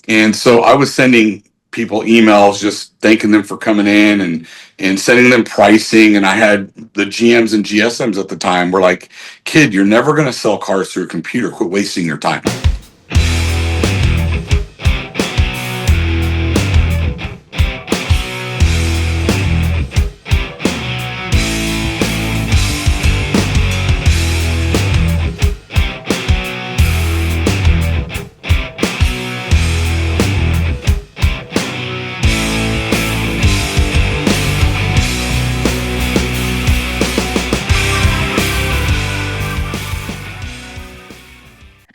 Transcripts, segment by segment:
And so I was sending people emails just thanking them for coming in and sending them pricing. And I had the GMs and GSMs at the time were like, kid, you're never going to sell cars through a computer. Quit wasting your time.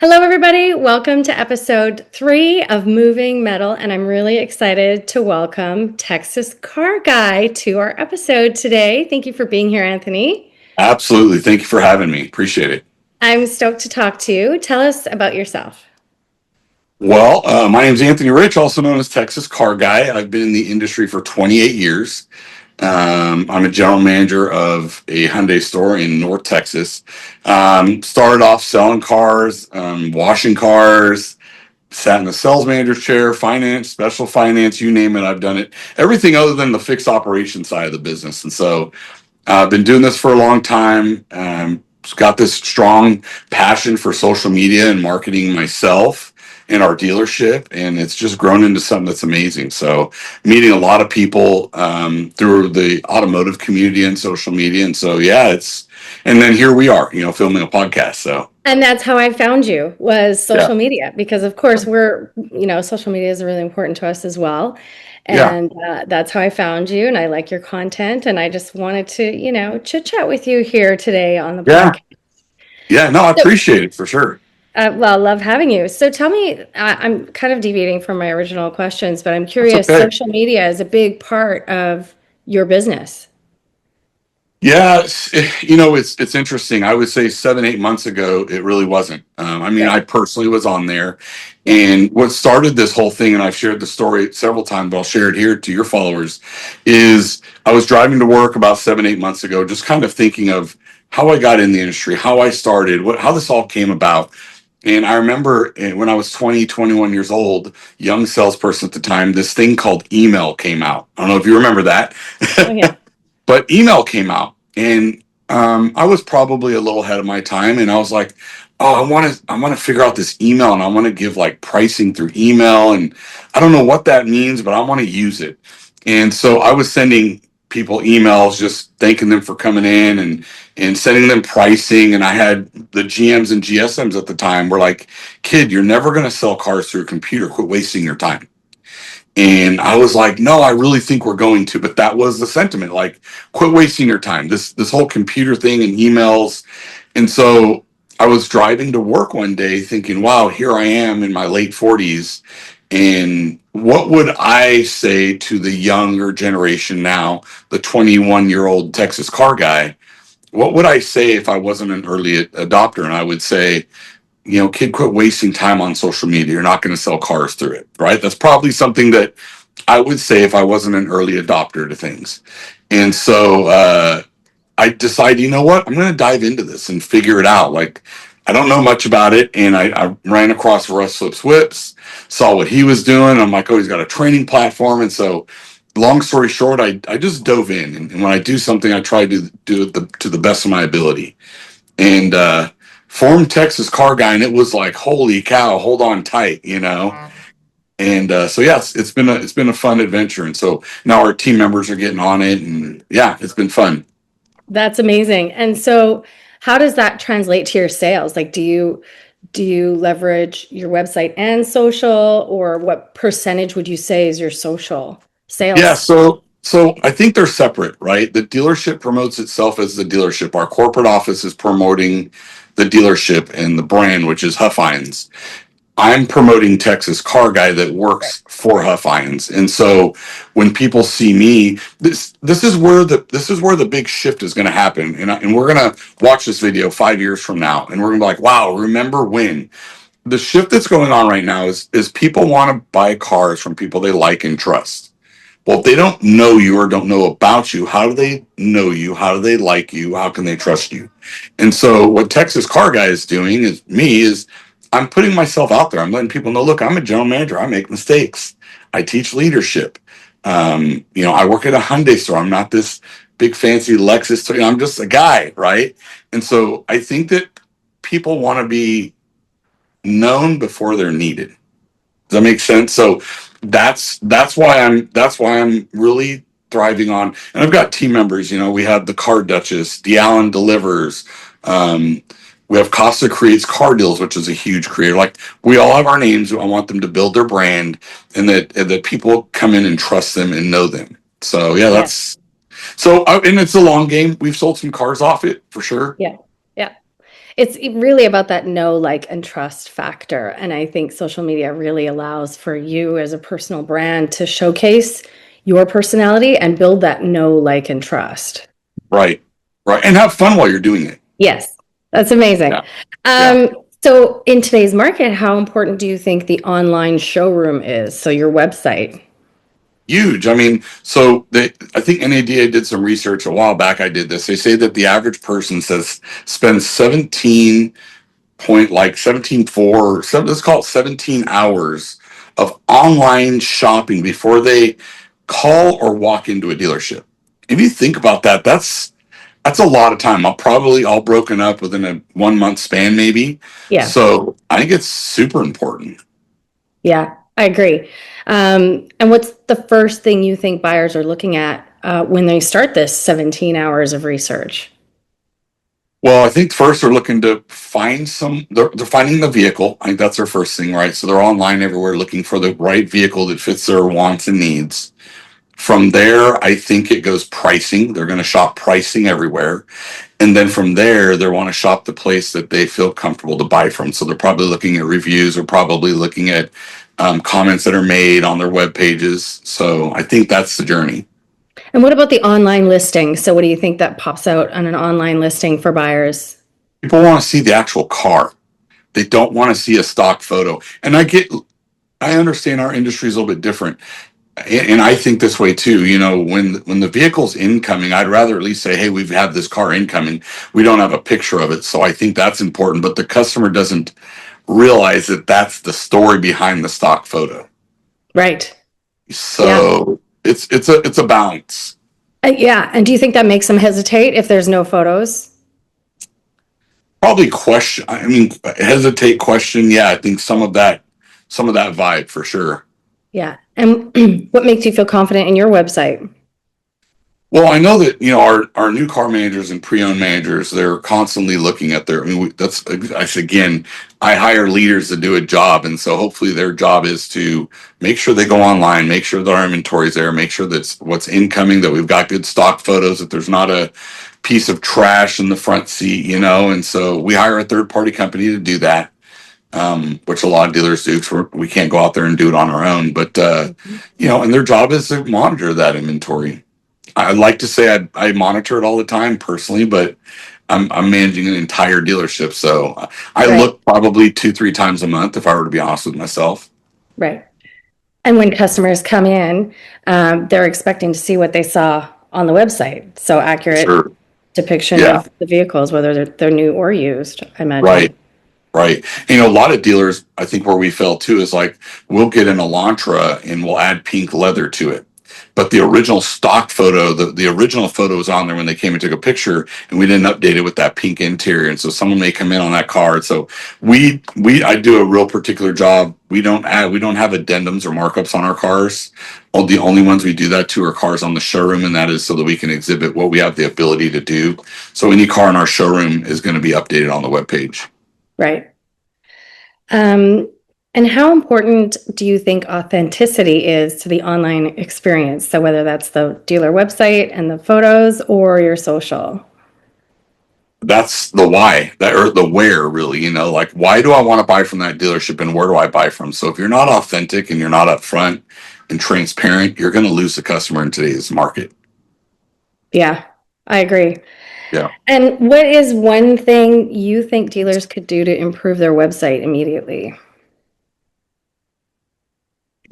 Hello, everybody. Welcome to episode 3 of Moving Metal, and I'm really excited to welcome Texas Car Guy to our episode today. Thank you for being here, Anthony. Absolutely. Thank you for having me. Appreciate it. I'm stoked to talk to you. Tell us about yourself. Well, my name is Anthony Rich, also known as Texas Car Guy. I've been in the industry for 28 years. I'm a general manager of a Hyundai store in North Texas. Started off selling cars, washing cars, sat in the sales manager chair, finance, special finance, you name it, I've done it. Everything other than the fixed operation side of the business. And so I've been doing this for a long time. Got this strong passion for social media and marketing myself in our dealership, and it's just grown into something that's amazing. So meeting a lot of people through the automotive community and social media. And so, yeah, and then here we are, filming a podcast. So. And that's how I found you, was Yeah. social media, because of course social media is really important to us as well. Yeah. And that's how I found you, and I like your content, and I just wanted to, chit chat with you here today on the Yeah. podcast. Yeah. No, I So, appreciate it for sure. well, love having you. So tell me, I'm kind of deviating from my original questions, but I'm That's curious, okay. social media is a big part of your business. Yeah, it's interesting. I would say 7, 8 months ago, it really wasn't. Right. I personally was on there, and what started this whole thing, and I've shared the story several times, but I'll share it here to your followers, is I was driving to work about 7, 8 months ago, just kind of thinking of how I got in the industry, how I started, how this all came about. And I remember when I was 20, 21 years old, young salesperson at the time, this thing called email came out. I don't know if you remember that. Oh, yeah. But email came out, and I was probably a little ahead of my time, and I was like, "Oh, I want to figure out this email, and I want to give like pricing through email, and I don't know what that means, but I want to use it." And so I was sending people emails, just thanking them for coming in and sending them pricing, and I had the GMs and GSMs at the time were like, "Kid, you're never going to sell cars through a computer. Quit wasting your time." And I was like, no, I really think we're going to. But that was the sentiment, like, quit wasting your time. This whole computer thing and emails. And so I was driving to work one day thinking, wow, here I am in my late 40s. And what would I say to the younger generation now, the 21-year-old Texas car guy? What would I say if I wasn't an early adopter? And I would say, kid, quit wasting time on social media. You're not going to sell cars through it, right? That's probably something that I would say if I wasn't an early adopter to things. And so I decided, you know what? I'm going to dive into this and figure it out. Like, I don't know much about it. And I ran across Russ Flips Whips, saw what he was doing. I'm like, oh, he's got a training platform. And so, long story short, I just dove in. And when I do something, I try to do it to the best of my ability. And formed Texas Car Guy, and it was like, holy cow, hold on tight. And so yeah, it's been a fun adventure, and so now our team members are getting on it, and yeah, it's been fun. That's amazing. And so how does that translate to your sales? Like, do you leverage your website and social, or what percentage would you say is your social Yeah, sales? so I think they're separate, right? The dealership promotes itself as the dealership. Our corporate office is promoting the dealership and the brand, which is Huff Irons. I'm promoting Texas Car Guy that works for Huff Irons. And so when people see me, this is where the big shift is going to happen. And we're going to watch this video 5 years from now, and we're going to be like, wow, remember when? The shift that's going on right now is people want to buy cars from people they like and trust. Well, if they don't know you or don't know about you, how do they know you? How do they like you? How can they trust you? And so what Texas Car Guy is doing is I'm putting myself out there. I'm letting people know, look, I'm a general manager. I make mistakes. I teach leadership. I work at a Hyundai store. I'm not this big fancy Lexus store. I'm just a guy, right? And so I think that people want to be known before they're needed. Does that make sense? So that's why I'm really thriving on, and I've got team members. We have the Car Duchess, Deallen Delivers. Um, we have Costa creates car deals, which is a huge creator. Like, we all have our names. I want them to build their brand, and that people come in and trust them and know them. So yeah, Yeah. and it's a long game. We've sold some cars off it for sure. Yeah. Yeah. It's really about that know, like, and trust factor. And I think social media really allows for you as a personal brand to showcase your personality and build that know, like, and trust. Right, right, and have fun while you're doing it. Yes, that's amazing. Yeah. Yeah. So in today's market, how important do you think the online showroom is? So your website. Huge. I mean, I think NADA did some research a while back. I did this. They say that the average person spends 17.4, let's call it 17 hours of online shopping before they call or walk into a dealership. If you think about that, that's a lot of time. I'll probably all broken up within a 1 month span, maybe. Yeah. So I think it's super important. Yeah, I agree. And what's the first thing you think buyers are looking at when they start this 17 hours of research? Well, I think first they're looking to find they're finding the vehicle. I think that's their first thing, right? So they're online everywhere looking for the right vehicle that fits their wants and needs. From there, I think it goes pricing. They're going to shop pricing everywhere. And then from there, they want to shop the place that they feel comfortable to buy from. So they're probably looking at reviews or probably looking at comments that are made on their web pages. So I think that's the journey. And what about the online listing? So what do you think that pops out on an online listing for buyers? People want to see the actual car. They don't want to see a stock photo. And I understand our industry is a little bit different. And I think this way too. When the vehicle's incoming, I'd rather at least say, hey, we've had this car incoming. We don't have a picture of it. So I think that's important. But the customer doesn't realize that that's the story behind the stock photo. Right. So it's a balance. Yeah. And do you think that makes them hesitate if there's no photos? Probably question. I mean, hesitate, question. Yeah, I think some of that vibe for sure. Yeah. And what makes you feel confident in your website? Well, I know that our new car managers and pre-owned managers, they're constantly looking at their. I mean, I hire leaders to do a job, and so hopefully their job is to make sure they go online, make sure that our inventory is there, make sure that's what's incoming, that we've got good stock photos, that there's not a piece of trash in the front seat, and so we hire a third-party company to do that. Which a lot of dealers do, because we can't go out there and do it on our own. But and their job is to monitor that inventory. I'd like to say I monitor it all the time personally, but I'm managing an entire dealership, so I look probably 2-3 times a month, if I were to be honest with myself. Right. And when customers come in, they're expecting to see what they saw on the website. So accurate depiction of the vehicles, whether they're new or used, I imagine. Right. A lot of dealers, I think where we fail too is like, we'll get an Elantra and we'll add pink leather to it. But the original stock photo, the original photo was on there when they came and took a picture, and we didn't update it with that pink interior. And so someone may come in on that car. So I do a real particular job. We don't have addendums or markups on our cars. The only ones we do that to are cars on the showroom, and that is so that we can exhibit what we have the ability to do. So any car in our showroom is going to be updated on the webpage. Right. And how important do you think authenticity is to the online experience? So whether that's the dealer website and the photos or your social? That's the why, or the where, really. Like, why do I want to buy from that dealership, and where do I buy from? So if you're not authentic and you're not upfront and transparent, you're going to lose the customer in today's market. Yeah, I agree. Yeah. And what is one thing you think dealers could do to improve their website immediately?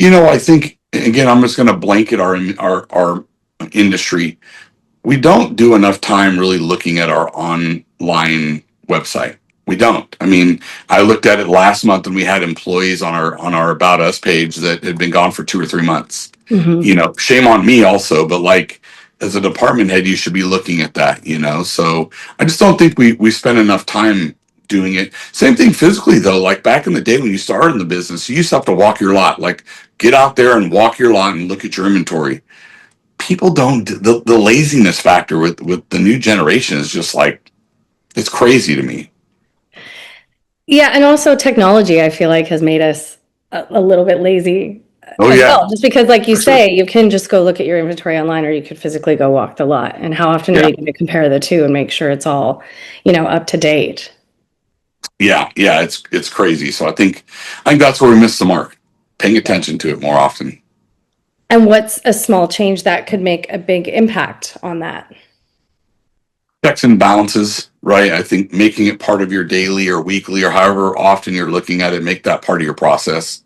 I think, again, I'm just going to blanket our industry. We don't do enough time really looking at our online website. We don't. I mean, I looked at it last month and we had employees on our About Us page that had been gone for 2 or 3 months. Mhm. Shame on me also, but like as a department head, you should be looking at that. So I just don't think we spend enough time doing it. Same thing physically though, like back in the day when you started in the business, you used to have to walk your lot, like get out there and walk your lot and look at your inventory. People don't, the laziness factor with the new generation is just like, it's crazy to me. Yeah, and also technology, I feel like, has made us a little bit lazy Oh as yeah, well. Just because, like you for sure. say, you can just go look at your inventory online, or you could physically go walk the lot. And how often are Yeah. you going to compare the two and make sure it's all, up to date? Yeah, it's crazy. So I think that's where we miss the mark. Paying Yeah. attention to it more often. And what's a small change that could make a big impact on that? Checks and balances, right? I think making it part of your daily or weekly or however often you're looking at it, make that part of your process.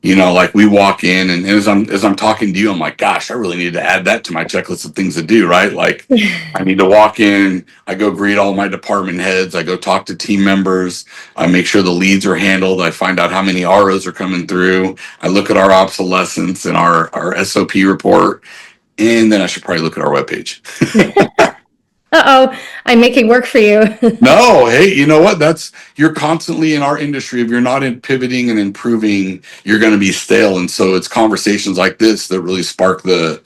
Like we walk in and as I'm talking to you, I'm like, gosh, I really need to add that to my checklist of things to do, right? Like I need to walk in, I go greet all my department heads, I go talk to team members, I make sure the leads are handled, I find out how many ROs are coming through, I look at our obsolescence and our SOP report, and then I should probably look at our webpage. Uh-oh, I'm making work for you. No, hey, you know what? You're constantly in our industry. If you're not in pivoting and improving, you're going to be stale. And so it's conversations like this that really spark the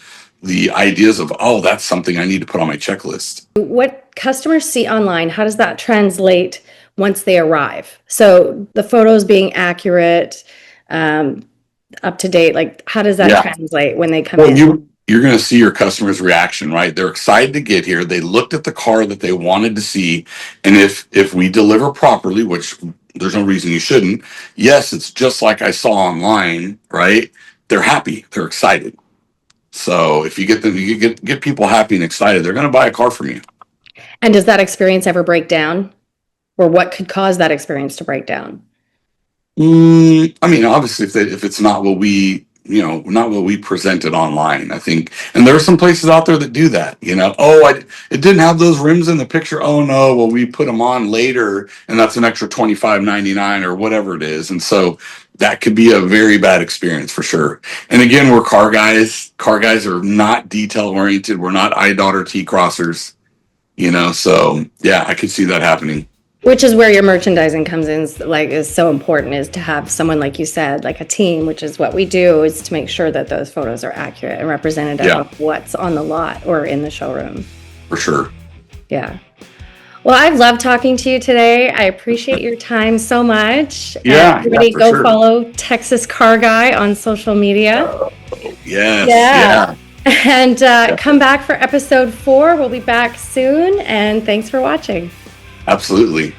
ideas of, oh, that's something I need to put on my checklist. What customers see online, how does that translate once they arrive? So the photos being accurate, um, up to date, like how does that Yeah. translate when they come Well, in? you're going to see your customer's reaction, right? They're excited to get here. They looked at the car that they wanted to see, and if we deliver properly, which there's no reason you shouldn't, yes, it's just like I saw online, right? They're happy. They're excited. So if you get them, you get people happy and excited, they're going to buy a car from you. And does that experience ever break down? Or what could cause that experience to break down? I mean, obviously, if it's not what not what we presented online, I think, and there are some places out there that do that. Oh, it didn't have those rims in the picture. Oh no, well we put them on later, and that's an extra $25.99 or whatever it is, and so that could be a very bad experience for sure. And again, we're car guys. Car guys are not detail oriented. We're not I daughter T crossers. So yeah, I could see that happening Which is where your merchandising comes in, like is so important, is to have someone, like you said, like a team, which is what we do, is to make sure that those photos are accurate and representative yeah, of what's on the lot or in the showroom. for sure. Yeah. Well, I've loved talking to you today. I appreciate your time so much. And Yeah, everybody for go sure. follow Texas Car Guy on social media. Yes, Yeah. yeah. And come back for episode 4. We'll be back soon. And thanks for watching. Absolutely.